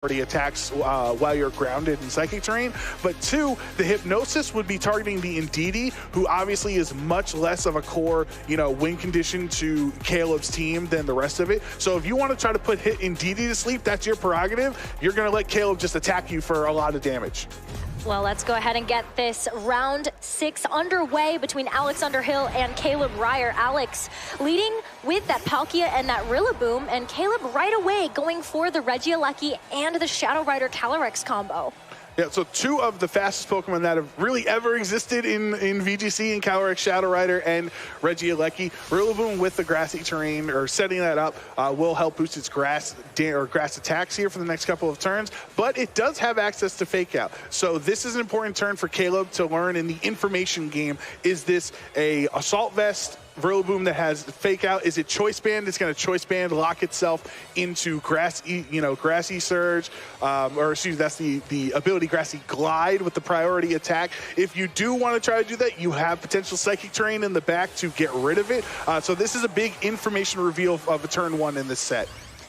attacks while you're grounded in psychic terrain, but 2, the hypnosis would be targeting the Indeedee, who obviously is much less of a core, win condition to Caleb's team than the rest of it. So if you want to try to put Indeedee to sleep, that's your prerogative. You're going to let Caleb just attack you for a lot of damage. Well, let's go ahead and get this round 6 underway between Alex Underhill and Caleb Ryor. Alex leading with that Palkia and that Rillaboom, and Caleb right away going for the Regieleki and the Shadow Rider Calyrex combo. Yeah, so 2 of the fastest Pokemon that have really ever existed in VGC, in Calyrex, Shadow Rider, and Regieleki. Rillaboom with the grassy terrain, or setting that up, will help boost its grass attacks here for the next couple of turns, but it does have access to Fake Out. So this is an important turn for Caleb to learn in the information game. Is this a Assault Vest Rillaboom that has Fake Out? Is it Choice Band? It's going to Choice Band lock itself into Grassy Surge, or excuse me, that's the ability Grassy Glide with the priority attack. If you do want to try to do that, you have potential Psychic Terrain in the back to get rid of it. So this is a big information reveal of a turn 1 in this set.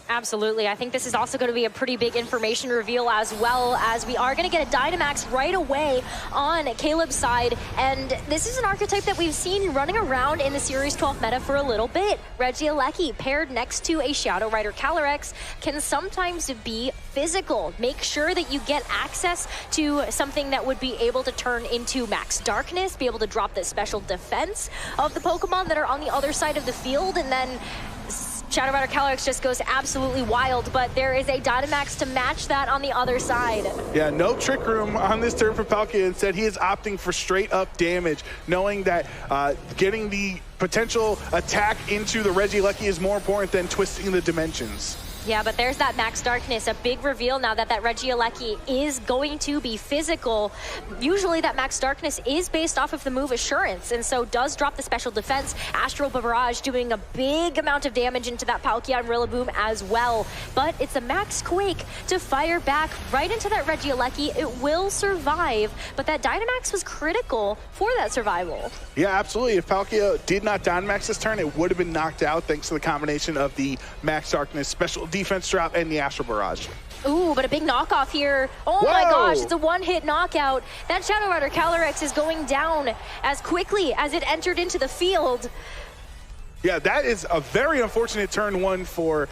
Absolutely. I think this is also going to be a pretty big information reveal, as well as we are going to get a Dynamax right away on Caleb's side. And this is an archetype that we've seen running around in the Series 12 meta for a little bit. Regieleki paired next to a Shadow Rider Calyrex can sometimes be physical. Make sure that you get access to something that would be able to turn into Max Darkness, be able to drop the special defense of the Pokemon that are on the other side of the field, and then Shadow Rider Calyrex just goes absolutely wild, but there is a Dynamax to match that on the other side. Yeah, no trick room on this turn for Palkia. Instead, he is opting for straight up damage, knowing that getting the potential attack into the Regieleki is more important than twisting the dimensions. Yeah, but there's that Max Darkness, a big reveal now that Regieleki is going to be physical. Usually that Max Darkness is based off of the move Assurance, and so does drop the special defense. Astral Barrage doing a big amount of damage into that Palkia and Rillaboom as well. But it's a Max Quake to fire back right into that Regieleki. It will survive, but that Dynamax was critical for that survival. Yeah, absolutely. If Palkia did not Dynamax this turn, it would have been knocked out thanks to the combination of the Max Darkness special defense drop and the Astral Barrage. Ooh, but a big knockoff here. Oh Whoa. My gosh, it's a one-hit knockout. That Shadow Rider Calyrex is going down as quickly as it entered into the field. Yeah, that is a very unfortunate turn 1 for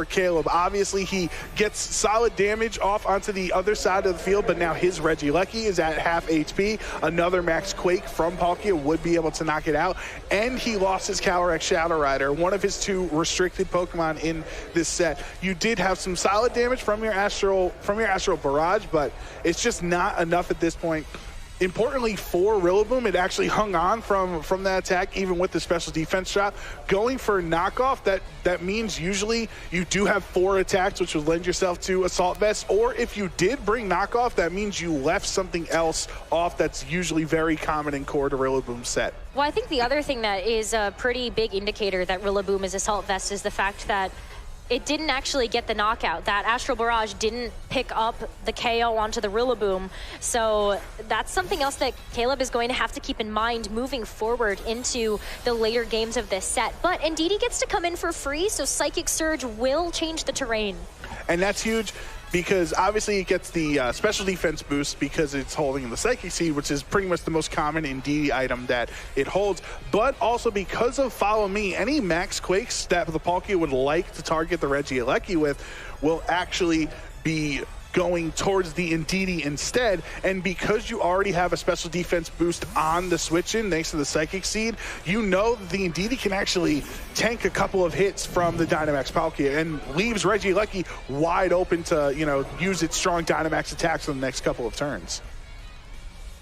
Caleb. Obviously, he gets solid damage off onto the other side of the field, but now his Regieleki is at half HP. Another Max Quake from Palkia would be able to knock it out, and he lost his Calyrex Shadow Rider, one of his 2 restricted Pokemon in this set. You did have some solid damage from your Astral Barrage, but it's just not enough at this point. Importantly for Rillaboom, it actually hung on from that attack, even with the special defense drop. Going for a knockoff, that means usually you do have 4 attacks, which would lend yourself to Assault Vest, or if you did bring knockoff, that means you left something else off that's usually very common in core to Rillaboom's set. Well, I think the other thing that is a pretty big indicator that Rillaboom is Assault Vest is the fact that it didn't actually get the knockout. That Astral Barrage didn't pick up the KO onto the Rillaboom. So that's something else that Caleb is going to have to keep in mind moving forward into the later games of this set. But Indeedee gets to come in for free, so Psychic Surge will change the terrain. And that's huge, because obviously it gets the special defense boost because it's holding the Psychic Seed, which is pretty much the most common Indeedee item that it holds, but also because of Follow Me, any Max Quakes that the Palkia would like to target the Regieleki with will actually be going towards the Indeedee instead, and because you already have a special defense boost on the switch-in thanks to the Psychic Seed, you know that the Indeedee can actually tank a couple of hits from the Dynamax Palkia and leaves Regieleki wide open to, use its strong Dynamax attacks in the next couple of turns.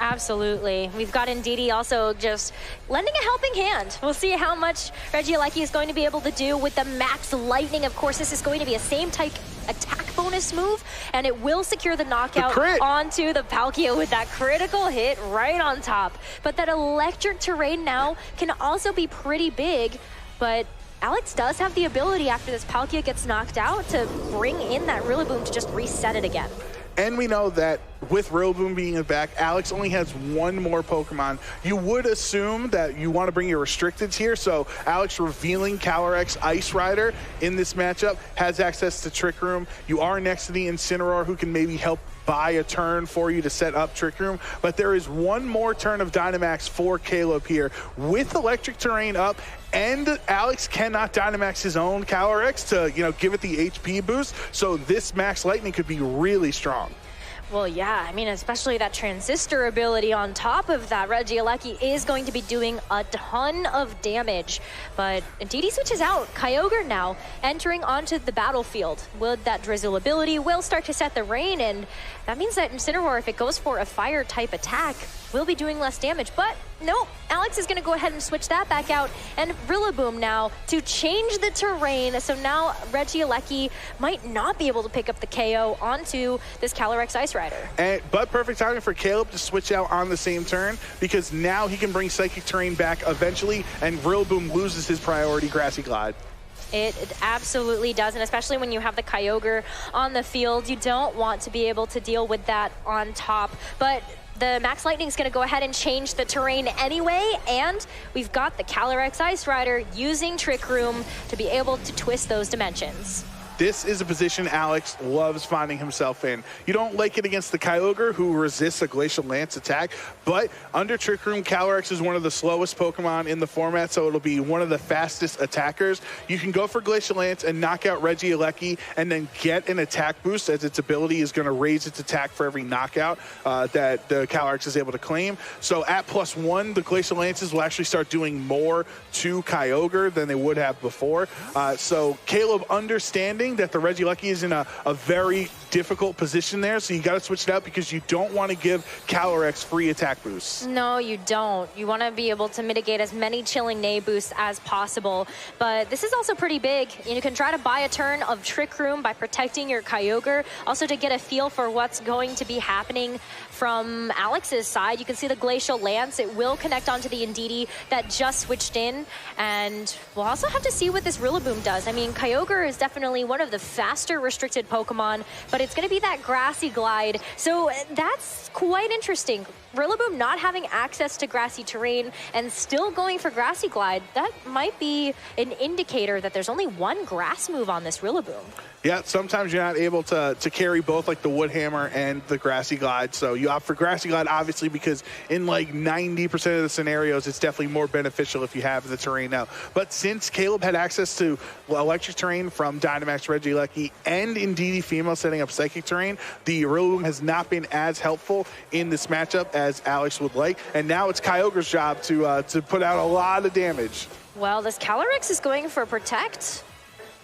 Absolutely. We've got Indeedee also just lending a helping hand. We'll see how much Regieleki is going to be able to do with the Max Lightning. Of course, this is going to be a same type attack bonus move, and it will secure the knockout onto the Palkia with that critical hit right on top. But that electric terrain now can also be pretty big, but Alex does have the ability after this Palkia gets knocked out to bring in that Rillaboom to just reset it again. And we know that with Rillaboom being back, Alex only has one more Pokemon. You would assume that you want to bring your restricteds here, so Alex revealing Calyrex Ice Rider in this matchup has access to Trick Room. You are next to the Incineroar, who can maybe help buy a turn for you to set up Trick Room, but there is one more turn of Dynamax for Caleb here. With Electric Terrain up, and Alex cannot Dynamax his own Calyrex to, give it the HP boost, so this Max Lightning could be really strong. Well, yeah, I mean, especially that Transistor ability on top of that. Regieleki is going to be doing a ton of damage, but Indeedee switches out. Kyogre now entering onto the battlefield. With that Drizzle ability will start to set the rain, and that means that Incineroar, if it goes for a fire-type attack, will be doing less damage, but no, Alex is gonna go ahead and switch that back out, and Rillaboom now to change the terrain, so now Regieleki might not be able to pick up the KO onto this Calyrex Ice Rider. But perfect timing for Caleb to switch out on the same turn, because now he can bring Psychic Terrain back eventually, and Rillaboom loses his priority Grassy Glide. It absolutely does, and especially when you have the Kyogre on the field, you don't want to be able to deal with that on top, but the Max Lightning is going to go ahead and change the terrain anyway, and we've got the Calyrex Ice Rider using Trick Room to be able to twist those dimensions. This is a position Alex loves finding himself in. You don't like it against the Kyogre, who resists a Glacial Lance attack, but under Trick Room, Calyrex is one of the slowest Pokemon in the format, so it'll be one of the fastest attackers. You can go for Glacial Lance and knock out Regieleki and then get an attack boost, as its ability is going to raise its attack for every knockout that the Calyrex is able to claim. So at +1, the Glacial Lances will actually start doing more to Kyogre than they would have before. So Caleb understanding that the Regieleki is in a very difficult position there, so you got to switch it out because you don't want to give Calyrex free attack boosts. No, you don't. You want to be able to mitigate as many Chilling Neigh boosts as possible, but this is also pretty big. You can try to buy a turn of Trick Room by protecting your Kyogre, also to get a feel for what's going to be happening from Alex's side. You can see the Glacial Lance. It will connect onto the Indeedee that just switched in, and we'll also have to see what this Rillaboom does. I mean, Kyogre is definitely one of the faster restricted Pokemon, but it's going to be that Grassy Glide, so that's quite interesting. Rillaboom not having access to grassy terrain and still going for Grassy Glide, that might be an indicator that there's only one grass move on this Rillaboom. Yeah, sometimes you're not able to carry both, like the Wood Hammer and the Grassy Glide. So you opt for Grassy Glide, obviously, because in like 90% of the scenarios, it's definitely more beneficial if you have the terrain now. But since Caleb had access to electric terrain from Dynamax Regieleki and Indeedee female setting up psychic terrain, the Rillaboom has not been as helpful in this matchup as Alex would like. And now it's Kyogre's job to put out a lot of damage. Well, this Calyrex is going for Protect.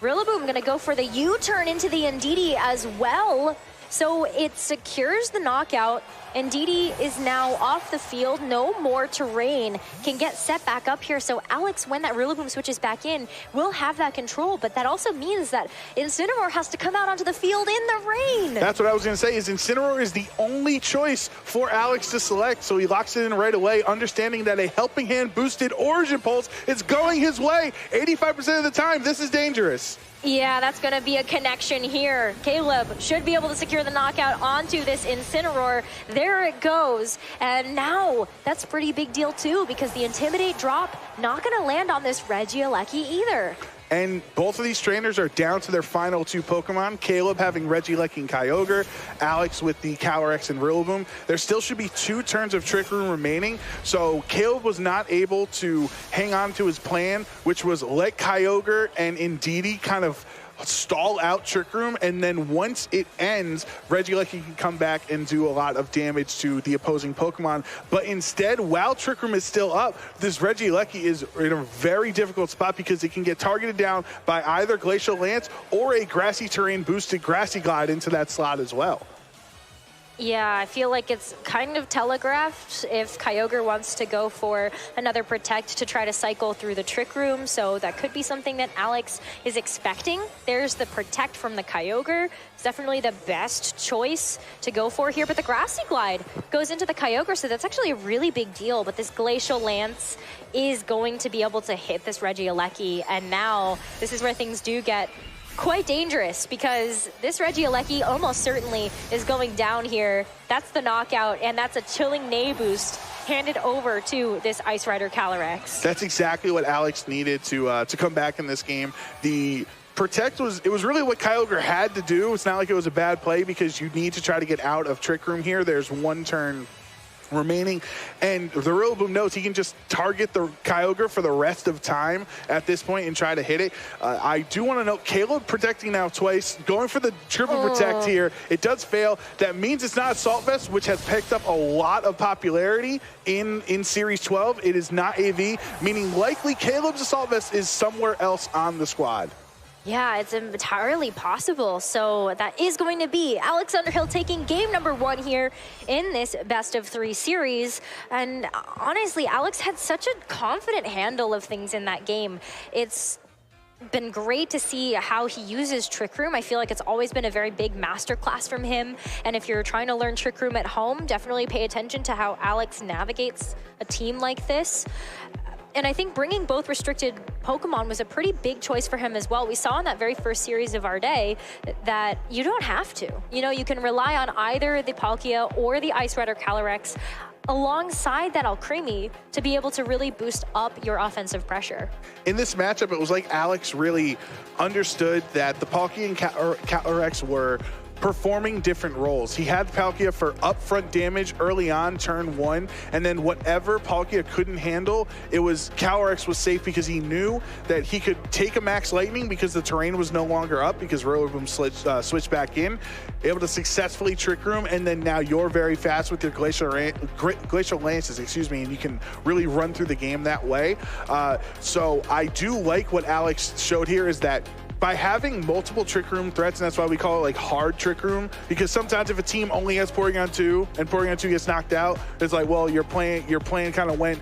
Rillaboom going to go for the U-turn into the Indeedee as well. So it secures the knockout. Indeedee is now off the field. No more terrain. Can get set back up here. So Alex, when that Rillaboom switches back in, will have that control. But that also means that Incineroar has to come out onto the field in the rain. That's what I was going to say, is Incineroar is the only choice for Alex to select. So he locks it in right away, understanding that a Helping Hand boosted Origin Pulse is going his way. 85% of the time, this is dangerous. Yeah, that's going to be a connection here. Caleb should be able to secure the knockout onto this Incineroar. There it goes. And now that's a pretty big deal too, because the Intimidate drop not going to land on this Regieleki either. And both of these trainers are down to their final two Pokemon. Caleb having Regieleki and Kyogre, Alex with the Calyrex and Rillaboom. There still should be 2 turns of Trick Room remaining, so Caleb was not able to hang on to his plan, which was let Kyogre and Indeedee kind of stall out Trick Room, and then once it ends, Regieleki can come back and do a lot of damage to the opposing Pokemon. But instead, while Trick Room is still up, this Regieleki is in a very difficult spot because it can get targeted down by either Glacial Lance or a Grassy Terrain boosted Grassy Glide into that slot as well. Yeah, I feel like it's kind of telegraphed if Kyogre wants to go for another Protect to try to cycle through the Trick Room, so that could be something that Alex is expecting. There's the Protect from the Kyogre. It's definitely the best choice to go for here, but the Grassy Glide goes into the Kyogre, so that's actually a really big deal, but this Glacial Lance is going to be able to hit this Regieleki, and now this is where things do get quite dangerous because this Regieleki almost certainly is going down here. That's the knockout, and that's a chilling Nay boost handed over to this Ice Rider Calyrex. That's exactly what Alex needed to come back in this game. The Protect was really what Kyogre had to do. It's not like it was a bad play because you need to try to get out of Trick Room here. There's one turn remaining, and the Rillaboom knows he can just target the Kyogre for the rest of time at this point and try to hit it. I do want to note Caleb protecting now twice, going for the triple protect here. It does fail. That means it's not Assault Vest, which has picked up a lot of popularity in Series 12. It is not AV, meaning likely Caleb's Assault Vest is somewhere else on the squad. Yeah, it's entirely possible. So that is going to be Alex Underhill taking game number 1 here in this best-of-3 series. And honestly, Alex had such a confident handle of things in that game. It's been great to see how he uses Trick Room. I feel like it's always been a very big masterclass from him. And if you're trying to learn Trick Room at home, definitely pay attention to how Alex navigates a team like this. And I think bringing both restricted Pokemon was a pretty big choice for him as well. We saw in that very first series of our day that you don't have to. You know, you can rely on either the Palkia or the Ice Rider Calyrex alongside that Alcremie to be able to really boost up your offensive pressure. In this matchup, it was like Alex really understood that the Palkia and Calyrex were performing different roles. He had Palkia for upfront damage early on, turn 1, and then whatever Palkia couldn't handle, it was Calyrex was safe because he knew that he could take a Max Lightning because the terrain was no longer up because Rillaboom switched back in, able to successfully Trick Room, and then now you're very fast with your Glacial Lances, excuse me, and you can really run through the game that way. So I do like what Alex showed here is that by having multiple Trick Room threats, and that's why we call it like hard Trick Room, because sometimes if a team only has Porygon 2 and Porygon 2 gets knocked out, it's like, well, your plan kind of went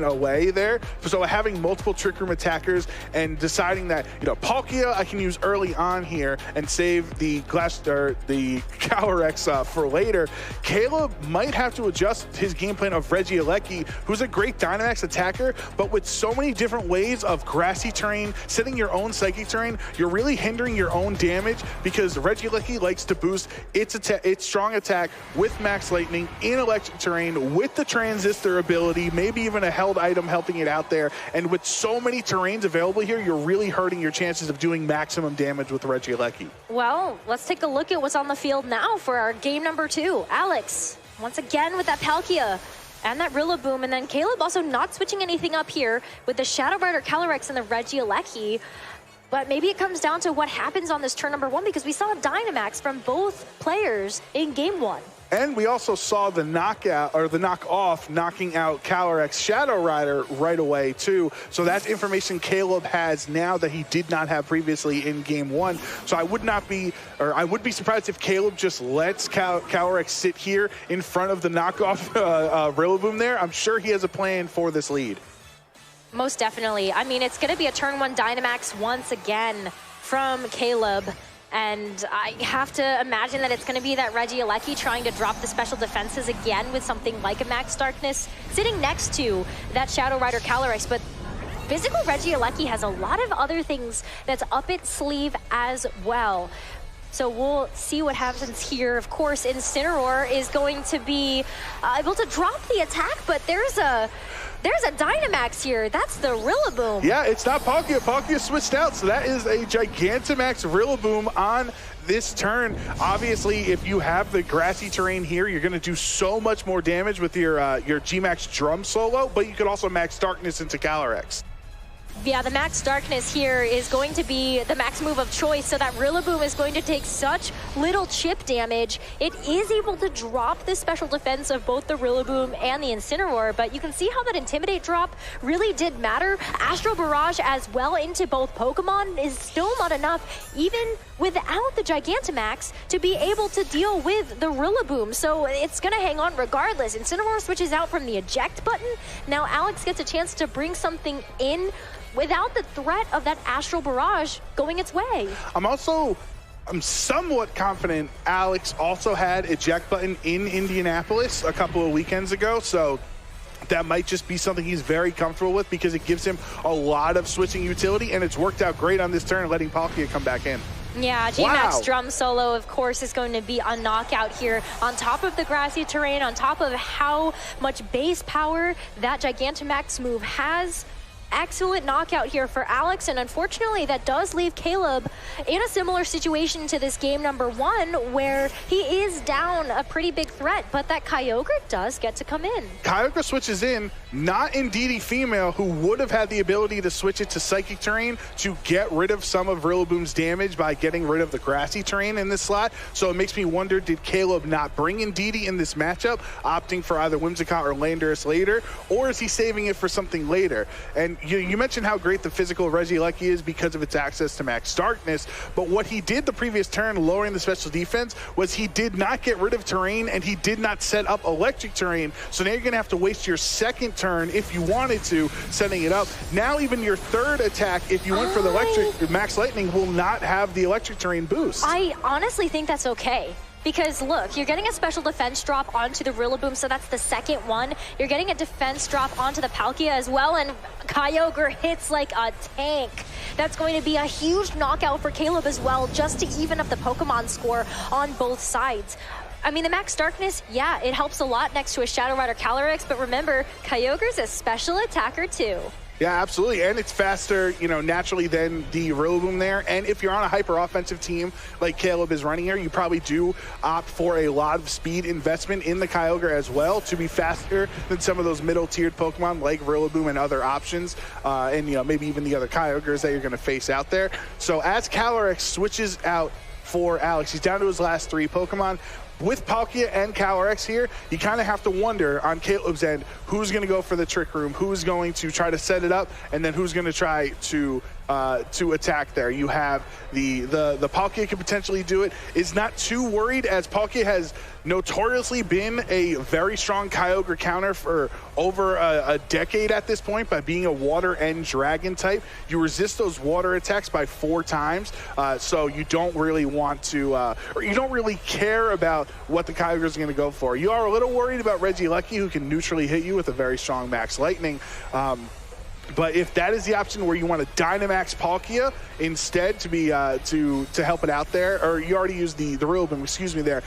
away there. So having multiple Trick Room attackers and deciding that, Palkia I can use early on here and save the Calyrex for later. Caleb might have to adjust his game plan of Regieleki, who's a great Dynamax attacker, but with so many different ways of grassy terrain, setting your own psychic terrain, you're really hindering your own damage because Regieleki likes to boost its strong attack with Max Lightning in electric terrain with the Transistor ability, maybe even a held item helping it out there. And with so many terrains available here, you're really hurting your chances of doing maximum damage with Regieleki. Well, let's take a look at what's on the field now for our game number 2. Alex, once again with that Palkia and that Rillaboom, and then Caleb also not switching anything up here with the Shadow Rider Calyrex and the Regieleki. But maybe it comes down to what happens on this turn number 1 because we saw Dynamax from both players in game 1. And we also saw the knockout or the knockoff knocking out Calyrex Shadow Rider right away too. So that's information Caleb has now that he did not have previously in game 1. So I would be surprised if Caleb just lets Calyrex sit here in front of the knockoff Rillaboom there. I'm sure he has a plan for this lead. Most definitely. I mean, it's going to be a turn 1 Dynamax once again from Caleb. And I have to imagine that it's going to be that Regieleki trying to drop the special defenses again with something like a Max Darkness sitting next to that Shadow Rider Calyrex. But physical Regieleki has a lot of other things that's up its sleeve as well. So we'll see what happens here. Of course, Incineroar is going to be able to drop the attack, but there's a Dynamax here. That's the Rillaboom. Yeah, it's not Palkia. Palkia switched out, so that is a Gigantamax Rillaboom on this turn. Obviously, if you have the grassy terrain here, you're going to do so much more damage with your G-Max Drum solo, but you could also Max Darkness into Calyrex. Yeah, the Max Darkness here is going to be the max move of choice, so that Rillaboom is going to take such little chip damage. It is able to drop the special defense of both the Rillaboom and the Incineroar, but you can see how that Intimidate drop really did matter. Astral Barrage as well into both Pokemon is still not enough, even without the Gigantamax, to be able to deal with the Rillaboom. So it's going to hang on regardless. Incineroar switches out from the eject button. Now Alex gets a chance to bring something in without the threat of that Astral Barrage going its way. I'm somewhat confident Alex also had eject button in Indianapolis a couple of weekends ago, so that might just be something he's very comfortable with because it gives him a lot of switching utility, and it's worked out great on this turn, letting Palkia come back in. Yeah, G-Max drum solo, of course, is going to be a knockout here on top of the grassy terrain, on top of how much base power that Gigantamax move has. Excellent knockout here for Alex, and unfortunately that does leave Caleb in a similar situation to this game number 1, where he is down a pretty big threat, but that Kyogre does get to come in. Kyogre switches in, not Indeedee Female, who would have had the ability to switch it to Psychic Terrain to get rid of some of Rillaboom's damage by getting rid of the grassy terrain in this slot. So it makes me wonder, did Caleb not bring Indeedee in this matchup, opting for either Whimsicott or Landorus later, or is he saving it for something later? And you mentioned how great the physical Regieleki is because of its access to Max Darkness, but what he did the previous turn, lowering the special defense, was he did not get rid of terrain and he did not set up electric terrain. So now you're going to have to waste your second turn if you wanted to, setting it up. Now even your third attack, if you went for the electric, Max Lightning will not have the electric terrain boost. I honestly think that's okay. Because look, you're getting a special defense drop onto the Rillaboom, so that's the second one. You're getting a defense drop onto the Palkia as well, and Kyogre hits like a tank. That's going to be a huge knockout for Caleb as well, just to even up the Pokemon score on both sides. I mean, the Max Darkness, yeah, it helps a lot next to a Shadow Rider Calyrex, but remember, Kyogre's a special attacker too. Yeah, absolutely, and it's faster, you know, naturally than the Rillaboom there. And if you're on a hyper-offensive team like Caleb is running here, you probably do opt for a lot of speed investment in the Kyogre as well to be faster than some of those middle-tiered Pokemon like Rillaboom and other options, and, you know, maybe even the other Kyogres that you're going to face out there. So as Calyrex switches out for Alex, he's down to his last 3 Pokemon. With Palkia and Calyrex here, you kind of have to wonder on Caleb's end who's going to go for the Trick Room, who's going to try to set it up, and then who's going to try to attack there. You have the Palkia could potentially do it. Is not too worried, as Palkia has notoriously been a very strong Kyogre counter for over a decade at this point by being a water and dragon type. You resist those water attacks by 4 times, so you don't really want to, or you don't really care about what the Kyogre is going to go for. You are a little worried about Regieleki, who can neutrally hit you with a very strong Max Lightning. But if that is the option where you want to Dynamax Palkia instead to be to help it out there, or you already used the Rillaboom, excuse me there,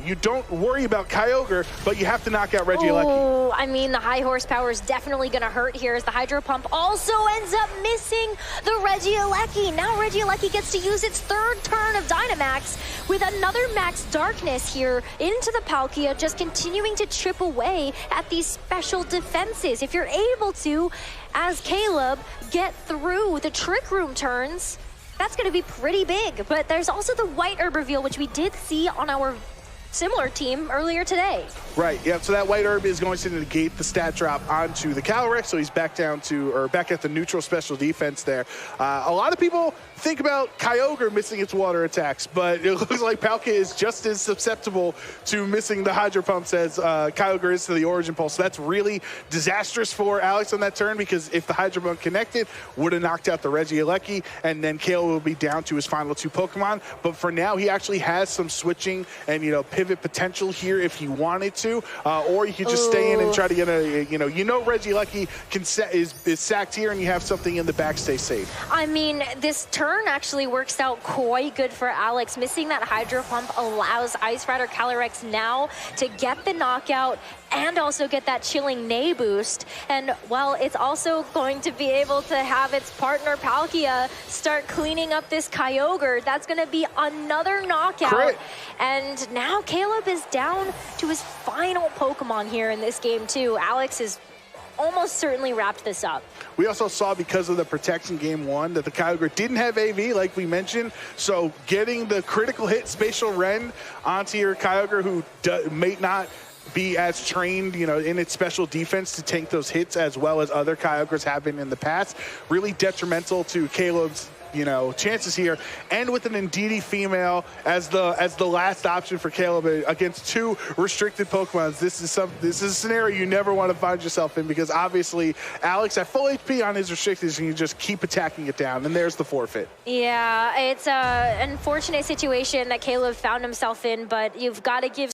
you don't worry about Kyogre, but you have to knock out Regieleki. Oh, I mean, the high horsepower is definitely going to hurt here as the Hydro Pump also ends up missing the Regieleki. Now Regieleki gets to use its 3rd turn of Dynamax with another Max Darkness here into the Palkia, just continuing to chip away at these special defenses. If you're able to, as Caleb, get through the Trick Room turns, that's going to be pretty big. But there's also the White Herb reveal, which we did see on our similar team earlier today. Right, yeah, so that White Herb is going to negate the stat drop onto the Calyrex, so he's back down to, or back at the neutral special defense there. A lot of people think about Kyogre missing its water attacks, but it looks like Palkia is just as susceptible to missing the Hydro Pumps as Kyogre is to the Origin Pulse. So that's really disastrous for Alex on that turn, because if the Hydro Pump connected, would have knocked out the Regieleki, and then Caleb will be down to his final 2 Pokemon. But for now, he actually has some switching and, you know, pivot potential here if he wanted to, or you could just stay in and try to get a, you know Regieleki is sacked here, and you have something in the back, stay safe. I mean, this turn actually works out quite good for Alex. Missing that Hydro Pump allows Ice Rider Calyrex now to get the knockout and also get that chilling Nay boost. And while it's also going to be able to have its partner Palkia start cleaning up this Kyogre, that's going to be another knockout. Crit. And now Caleb is down to his final Pokemon here in this game too. Alex is almost certainly wrapped this up. We also saw, because of the protection game 1, that the Kyogre didn't have AV, like we mentioned. So getting the critical hit Spatial Rend onto your Kyogre, who may not be as trained, you know, in its special defense to tank those hits as well as other Kyogres have been in the past, really detrimental to Caleb's, you know, chances here. And with an Indeedee Female as the last option for Caleb against 2 restricted Pokemon, this is a scenario you never want to find yourself in, because obviously Alex at full HP on his restricted, and you just keep attacking it down, and there's the forfeit. Yeah, it's an unfortunate situation that Caleb found himself in, but you've got to give